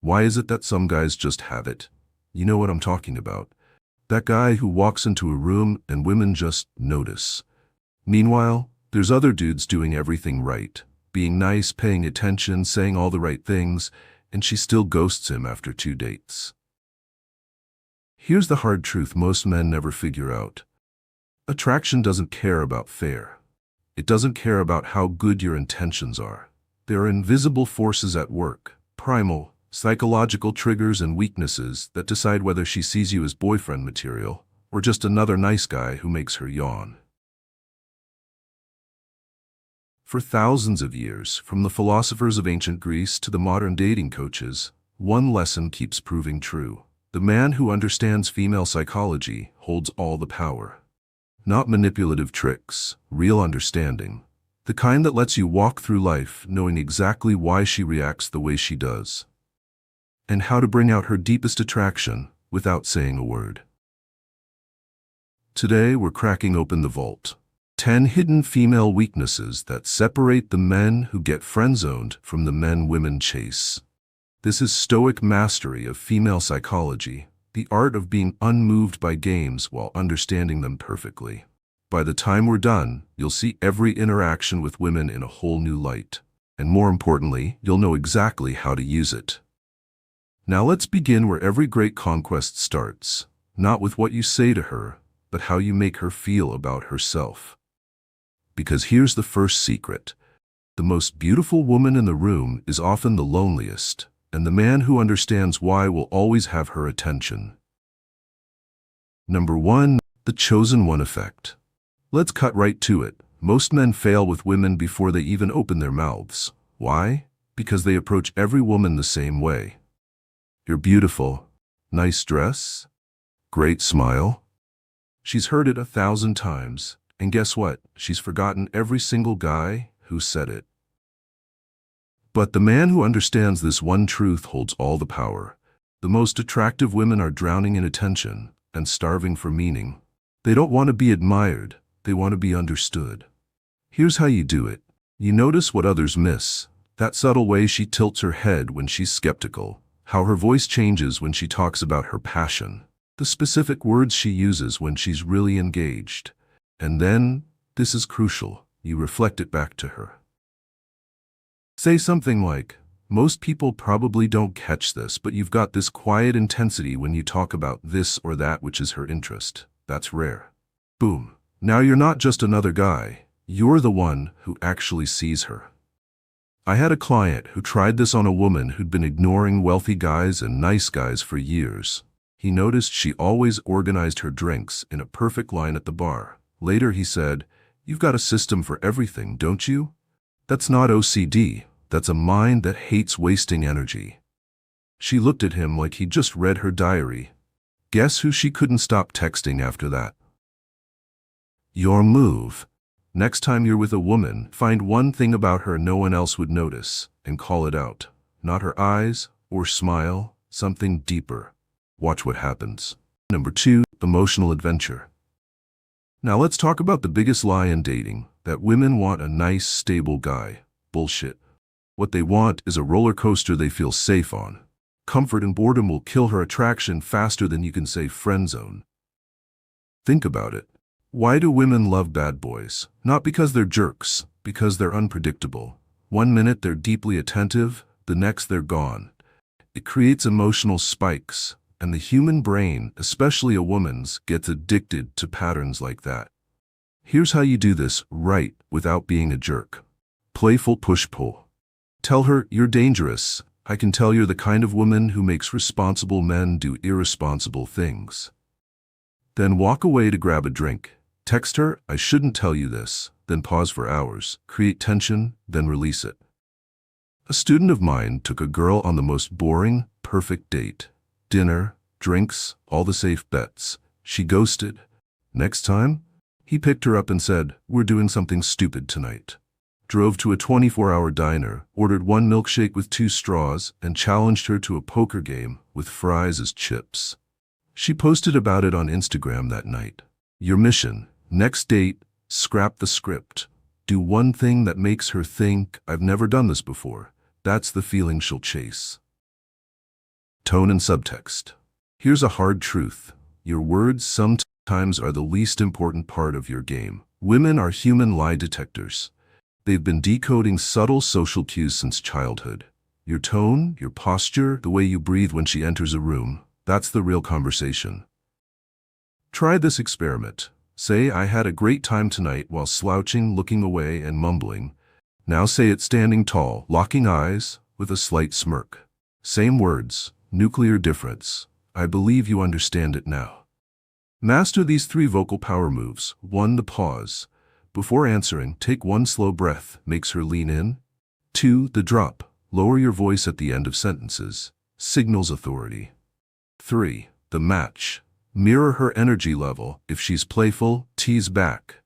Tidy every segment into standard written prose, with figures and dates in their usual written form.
Why is it that some guys just have it? You know what I'm talking about. That guy who walks into a room and women just notice. Meanwhile, there's other dudes doing everything right, being nice, paying attention, saying all the right things, and she still ghosts him after 2 dates. Here's the hard truth most men never figure out. Attraction doesn't care about fair. It doesn't care about how good your intentions are. There are invisible forces at work, primal, psychological triggers and weaknesses that decide whether she sees you as boyfriend material or just another nice guy who makes her yawn. For thousands of years, from the philosophers of ancient Greece to the modern dating coaches, one lesson keeps proving true. The man who understands female psychology holds all the power. Not manipulative tricks, real understanding. The kind that lets you walk through life knowing exactly why she reacts the way she does. And how to bring out her deepest attraction without saying a word. Today we're cracking open the vault. 10 hidden female weaknesses that separate the men who get friend-zoned from the men women chase. This is stoic mastery of female psychology, the art of being unmoved by games while understanding them perfectly. By the time we're done, you'll see every interaction with women in a whole new light. And more importantly, you'll know exactly how to use it. Now let's begin where every great conquest starts, not with what you say to her, but how you make her feel about herself. Because here's the first secret. The most beautiful woman in the room is often the loneliest, and the man who understands why will always have her attention. Number 1, the chosen one effect. Let's cut right to it. Most men fail with women before they even open their mouths. Why? Because they approach every woman the same way. You're beautiful. Nice dress. Great smile. She's heard it 1,000 times, and guess what? She's forgotten every single guy who said it. But the man who understands this one truth holds all the power. The most attractive women are drowning in attention and starving for meaning. They don't want to be admired, they want to be understood. Here's how you do it. You notice what others miss. That subtle way she tilts her head when she's skeptical. How her voice changes when she talks about her passion. The specific words she uses when she's really engaged. And then, this is crucial, you reflect it back to her. Say something like, most people probably don't catch this, but you've got this quiet intensity when you talk about this or that which is her interest. That's rare. Boom. Now you're not just another guy, you're the one who actually sees her. I had a client who tried this on a woman who'd been ignoring wealthy guys and nice guys for years. He noticed she always organized her drinks in a perfect line at the bar. Later he said, "You've got a system for everything, don't you?" That's not OCD, that's a mind that hates wasting energy. She looked at him like he'd just read her diary. Guess who she couldn't stop texting after that? Your move. Next time you're with a woman, find one thing about her no one else would notice, and call it out. Not her eyes or smile, something deeper. Watch what happens. Number 2, emotional adventure. Now let's talk about the biggest lie in dating, that women want a nice, stable guy. Bullshit. What they want is a roller coaster they feel safe on. Comfort and boredom will kill her attraction faster than you can say friend zone. Think about it. Why do women love bad boys? Not because they're jerks, because they're unpredictable. One minute they're deeply attentive, the next they're gone. It creates emotional spikes, and the human brain, especially a woman's, gets addicted to patterns like that. Here's how you do this right without being a jerk. Playful push-pull. Tell her, you're dangerous. I can tell you're the kind of woman who makes responsible men do irresponsible things. Then walk away to grab a drink. Text her, I shouldn't tell you this, then pause for hours, create tension, then release it. A student of mine took a girl on the most boring, perfect date. Dinner, drinks, all the safe bets. She ghosted. Next time, he picked her up and said, we're doing something stupid tonight. Drove to a 24-hour diner, ordered 1 milkshake with 2 straws, and challenged her to a poker game with fries as chips. She posted about it on Instagram that night. Your mission. Next date, scrap the script. Do one thing that makes her think, I've never done this before. That's the feeling she'll chase. Tone and subtext. Here's a hard truth. Your words sometimes are the least important part of your game. Women are human lie detectors. They've been decoding subtle social cues since childhood. Your tone, your posture, the way you breathe when she enters a room, that's the real conversation. Try this experiment. Say, I had a great time tonight while slouching, looking away, and mumbling. Now say it standing tall, locking eyes, with a slight smirk. Same words, nuclear difference. I believe you understand it now. Master these 3 vocal power moves. 1. The pause. Before answering, take 1 slow breath, makes her lean in. 2. The drop. Lower your voice at the end of sentences. Signals authority. 3. The match. Mirror her energy level. If she's playful, tease back.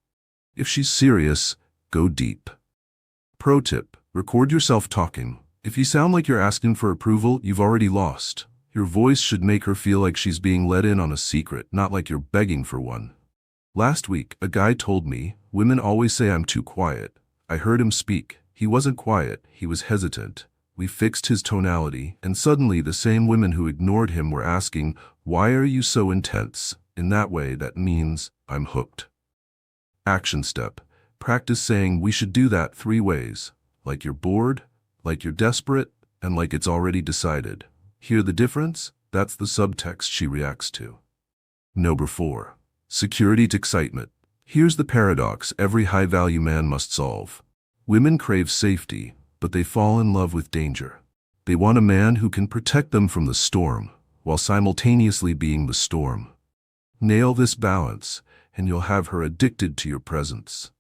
If she's serious, go deep. Pro tip: record yourself talking. If you sound like you're asking for approval, you've already lost. Your voice should make her feel like she's being let in on a secret, not like you're begging for one. Last week, a guy told me, women always say I'm too quiet. I heard him speak. He wasn't quiet, he was hesitant. We fixed his tonality, and suddenly the same women who ignored him were asking, why are you so intense? In that way, that means I'm hooked. Action step: practice saying we should do that 3 ways. Like you're bored, like you're desperate, and like it's already decided. Hear the difference? That's the subtext she reacts to. Number 4. Security to excitement. Here's the paradox every high-value man must solve. Women crave safety, but they fall in love with danger. They want a man who can protect them from the storm, while simultaneously being the storm. Nail this balance, and you'll have her addicted to your presence.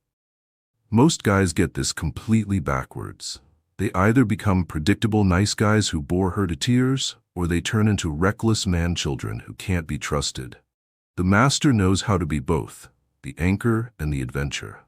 Most guys get this completely backwards. They either become predictable nice guys who bore her to tears, or they turn into reckless man-children who can't be trusted. The master knows how to be both, the anchor and the adventure.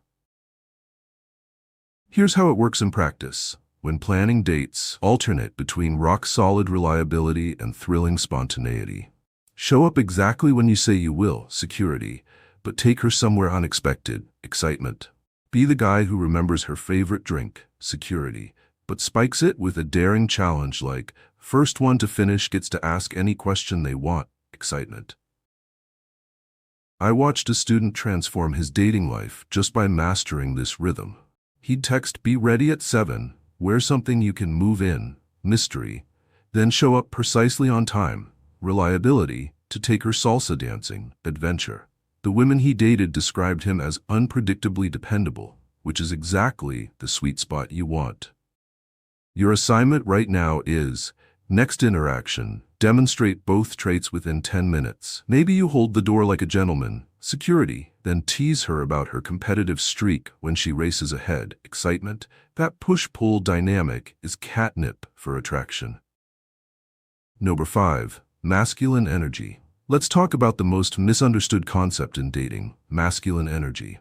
Here's how it works in practice. When planning dates, alternate between rock-solid reliability and thrilling spontaneity. Show up exactly when you say you will, security, but take her somewhere unexpected, excitement. Be the guy who remembers her favorite drink, security, but spikes it with a daring challenge like, first one to finish gets to ask any question they want, excitement. I watched a student transform his dating life just by mastering this rhythm. He'd text, be ready at 7, wear something you can move in, mystery, then show up precisely on time, reliability, to take her salsa dancing, adventure. The women he dated described him as unpredictably dependable, which is exactly the sweet spot you want. Your assignment right now is, next interaction, demonstrate both traits within 10 minutes. Maybe you hold the door like a gentleman, security, then tease her about her competitive streak when she races ahead, excitement. That push-pull dynamic is catnip for attraction. Number 5. Masculine energy. Let's talk about the most misunderstood concept in dating, masculine energy.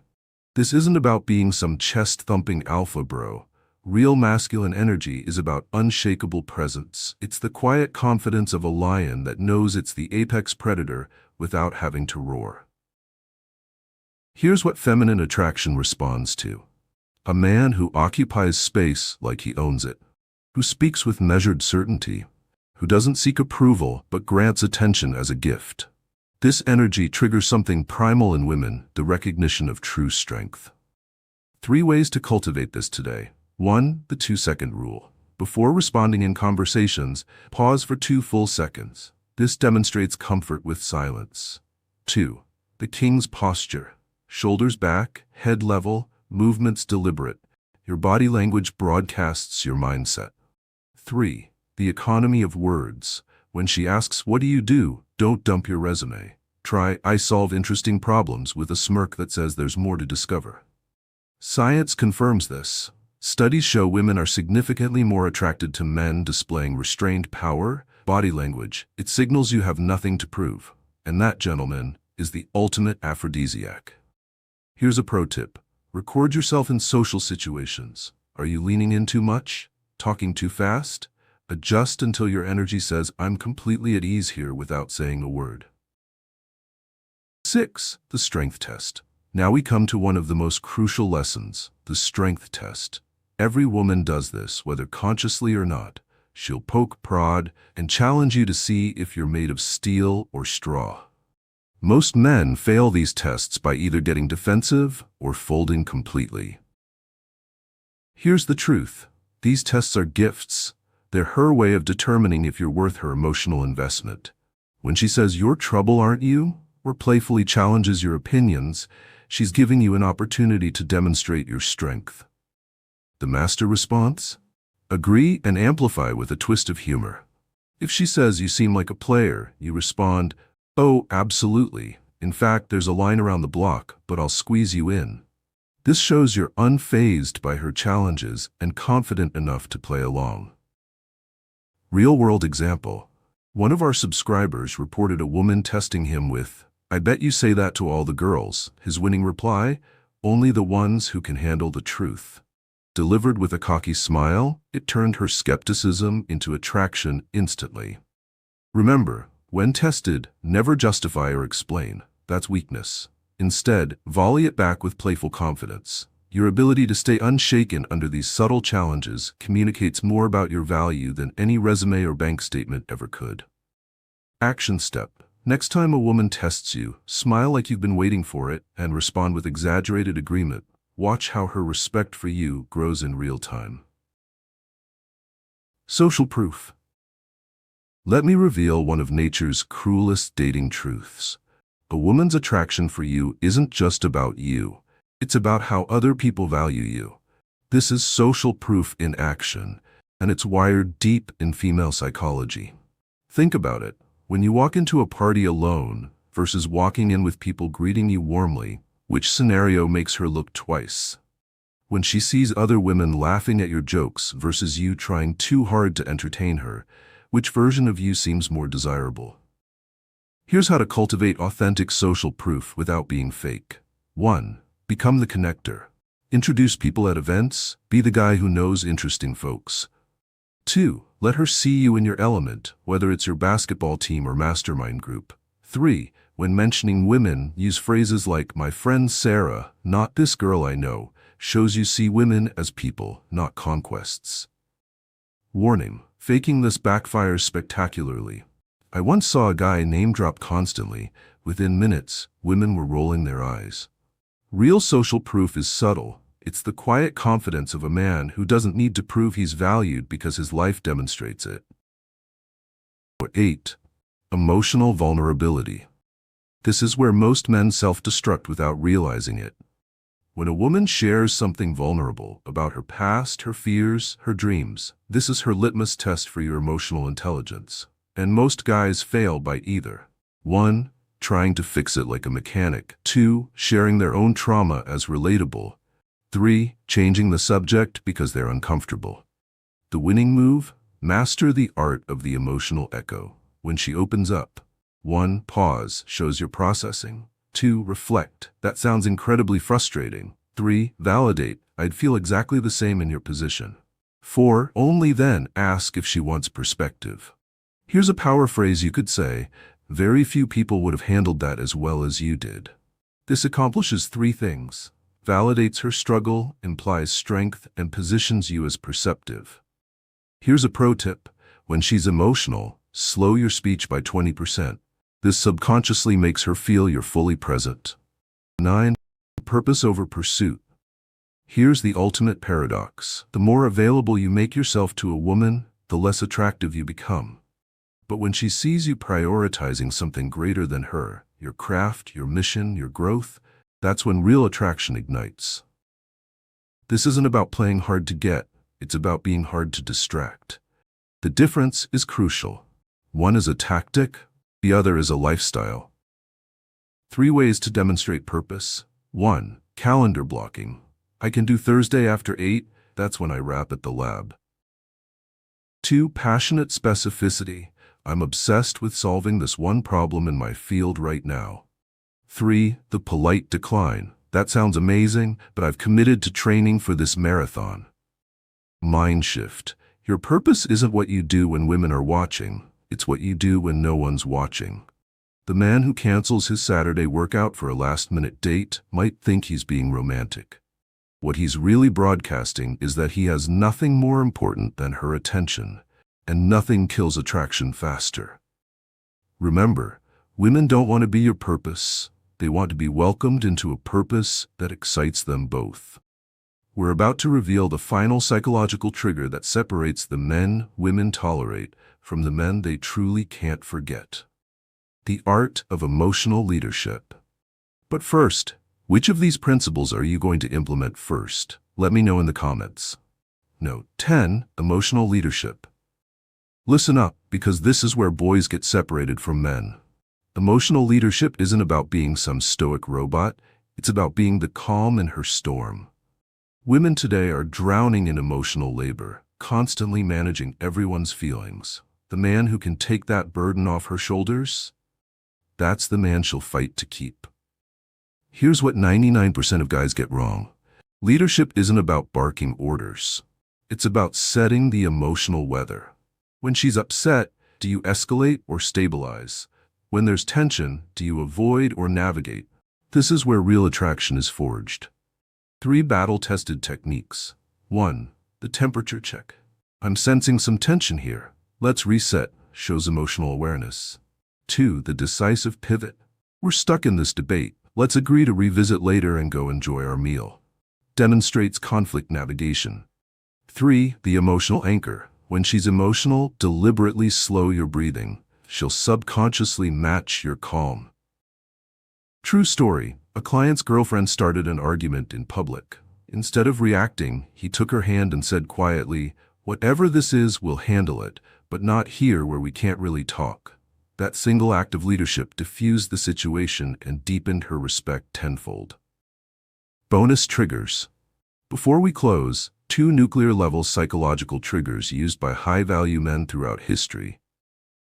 This isn't about being some chest-thumping alpha bro. Real masculine energy is about unshakable presence. It's the quiet confidence of a lion that knows it's the apex predator without having to roar. Here's what feminine attraction responds to. A man who occupies space like he owns it, who speaks with measured certainty, who doesn't seek approval but grants attention as a gift. This energy triggers something primal in women, the recognition of true strength. 3 ways to cultivate this today. 1. The 2-second rule. Before responding in conversations, pause for 2 full seconds. This demonstrates comfort with silence. 2. The king's posture. Shoulders back, head level, movements deliberate. Your body language broadcasts your mindset. 3. The economy of words. When she asks, what do you do? Don't dump your resume. Try, I solve interesting problems with a smirk that says there's more to discover. Science confirms this. Studies show women are significantly more attracted to men displaying restrained power, body language. It signals you have nothing to prove. And that, gentlemen, is the ultimate aphrodisiac. Here's a pro tip. Record yourself in social situations. Are you leaning in too much? Talking too fast? Adjust until your energy says, I'm completely at ease here without saying a word. 6. The strength test. Now we come to one of the most crucial lessons, the strength test. Every woman does this, whether consciously or not. She'll poke, prod, and challenge you to see if you're made of steel or straw. Most men fail these tests by either getting defensive or folding completely. Here's the truth. These tests are gifts. They're her way of determining if you're worth her emotional investment. When she says you're trouble, aren't you, or playfully challenges your opinions, she's giving you an opportunity to demonstrate your strength. The master response? Agree and amplify with a twist of humor. If she says you seem like a player, you respond, oh, absolutely. In fact, there's a line around the block, but I'll squeeze you in. This shows you're unfazed by her challenges and confident enough to play along. Real-world example. One of our subscribers reported a woman testing him with, I bet you say that to all the girls. His winning reply, only the ones who can handle the truth. Delivered with a cocky smile, it turned her skepticism into attraction instantly. Remember, when tested, never justify or explain. That's weakness. Instead, volley it back with playful confidence. Your ability to stay unshaken under these subtle challenges communicates more about your value than any resume or bank statement ever could. Action step. Next time a woman tests you, smile like you've been waiting for it and respond with exaggerated agreement. Watch how her respect for you grows in real time. Social proof. Let me reveal one of nature's cruelest dating truths. A woman's attraction for you isn't just about you. It's about how other people value you. This is social proof in action, and it's wired deep in female psychology. Think about it. When you walk into a party alone versus walking in with people greeting you warmly, which scenario makes her look twice? When she sees other women laughing at your jokes versus you trying too hard to entertain her, which version of you seems more desirable? Here's how to cultivate authentic social proof without being fake. 1. Become the connector. Introduce people at events. Be the guy who knows interesting folks. 2. Let her see you in your element, whether it's your basketball team or mastermind group. 3. When mentioning women, use phrases like, my friend Sarah, not this girl I know, shows you see women as people, not conquests. Warning: faking this backfires spectacularly. I once saw a guy name-drop constantly. Within minutes, women were rolling their eyes. Real social proof is subtle. It's the quiet confidence of a man who doesn't need to prove he's valued because his life demonstrates it. 8. Emotional vulnerability. This is where most men self-destruct without realizing it. When a woman shares something vulnerable about her past, her fears, her dreams, this is her litmus test for your emotional intelligence. And most guys fail by either 1. Trying to fix it like a mechanic. 2. Sharing their own trauma as relatable. 3. Changing the subject because they're uncomfortable. The winning move? Master the art of the emotional echo. When she opens up, 1. Pause, shows you're processing. 2. Reflect, that sounds incredibly frustrating. 3. Validate, I'd feel exactly the same in your position. 4. Only then ask if she wants perspective. Here's a power phrase you could say. Very few people would have handled that as well as you did. This accomplishes 3 things. Validates her struggle, implies strength, and positions you as perceptive. Here's a pro tip. When she's emotional, slow your speech by 20%. This subconsciously makes her feel you're fully present. 9. Purpose over pursuit. Here's the ultimate paradox. The more available you make yourself to a woman, the less attractive you become. But when she sees you prioritizing something greater than her, your craft, your mission, your growth, that's when real attraction ignites. This isn't about playing hard to get, it's about being hard to distract. The difference is crucial. One is a tactic, the other is a lifestyle. 3 ways to demonstrate purpose. 1. Calendar blocking. I can do Thursday after 8, that's when I wrap at the lab. 2. Passionate specificity. I'm obsessed with solving this one problem in my field right now. 3. The polite decline. That sounds amazing, but I've committed to training for this marathon. Mind shift. Your purpose isn't what you do when women are watching, it's what you do when no one's watching. The man who cancels his Saturday workout for a last-minute date might think he's being romantic. What he's really broadcasting is that he has nothing more important than her attention. and nothing kills attraction faster. Remember, women don't want to be your purpose. They want to be welcomed into a purpose that excites them both. We're about to reveal the final psychological trigger that separates the men women tolerate from the men they truly can't forget. The art of emotional leadership. But first, which of these principles are you going to implement first? Let me know in the comments. Note 10. Emotional leadership. Listen up, because this is where boys get separated from men. Emotional leadership isn't about being some stoic robot, it's about being the calm in her storm. Women today are drowning in emotional labor, constantly managing everyone's feelings. The man who can take that burden off her shoulders? That's the man she'll fight to keep. Here's what 99% of guys get wrong. Leadership isn't about barking orders. It's about setting the emotional weather. When she's upset, do you escalate or stabilize? When there's tension, do you avoid or navigate? This is where real attraction is forged. 3 battle-tested techniques. 1. The temperature check. I'm sensing some tension here. Let's reset. Shows emotional awareness. 2. The decisive pivot. We're stuck in this debate. Let's agree to revisit later and go enjoy our meal. Demonstrates conflict navigation. 3. The emotional anchor. When she's emotional, deliberately slow your breathing. She'll subconsciously match your calm. True story. A client's girlfriend started an argument in public. Instead of reacting, he took her hand and said quietly, "Whatever this is, we'll handle it, but not here where we can't really talk." That single act of leadership diffused the situation and deepened her respect tenfold. Bonus triggers. Before we close, 2 nuclear-level psychological triggers used by high-value men throughout history.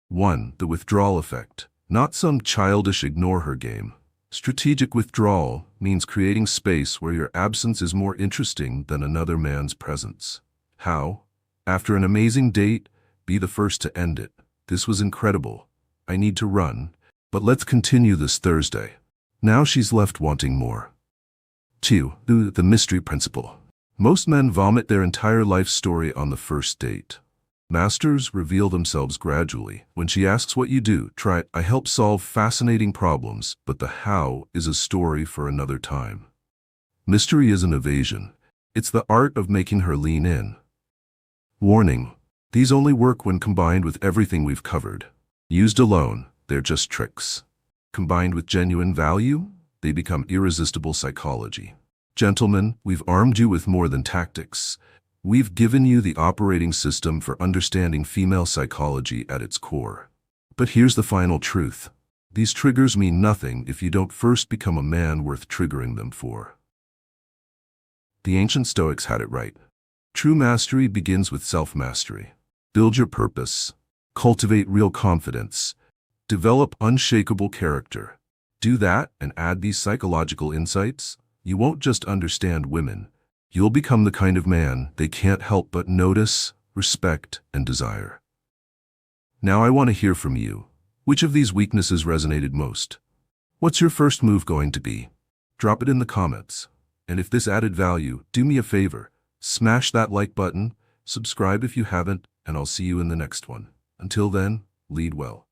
1. The withdrawal effect. Not some childish ignore her game. Strategic withdrawal means creating space where your absence is more interesting than another man's presence. How? After an amazing date, be the first to end it. "This was incredible. I need to run, but let's continue this Thursday." Now she's left wanting more. 2. The mystery principle. Most men vomit their entire life story on the first date. Masters reveal themselves gradually. When she asks what you do, try it. "I help solve fascinating problems, but the how is a story for another time." Mystery isn't evasion. It's the art of making her lean in. Warning. These only work when combined with everything we've covered. Used alone, they're just tricks. Combined with genuine value, they become irresistible psychology. Gentlemen, we've armed you with more than tactics. We've given you the operating system for understanding female psychology at its core. But here's the final truth. These triggers mean nothing if you don't first become a man worth triggering them for. The ancient Stoics had it right. True mastery begins with self-mastery. Build your purpose. Cultivate real confidence. Develop unshakable character. Do that and add these psychological insights. You won't just understand women. You'll become the kind of man they can't help but notice, respect, and desire. Now I want to hear from you. Which of these weaknesses resonated most? What's your first move going to be? Drop it in the comments. And if this added value, do me a favor. Smash that like button, subscribe if you haven't, and I'll see you in the next one. Until then, lead well.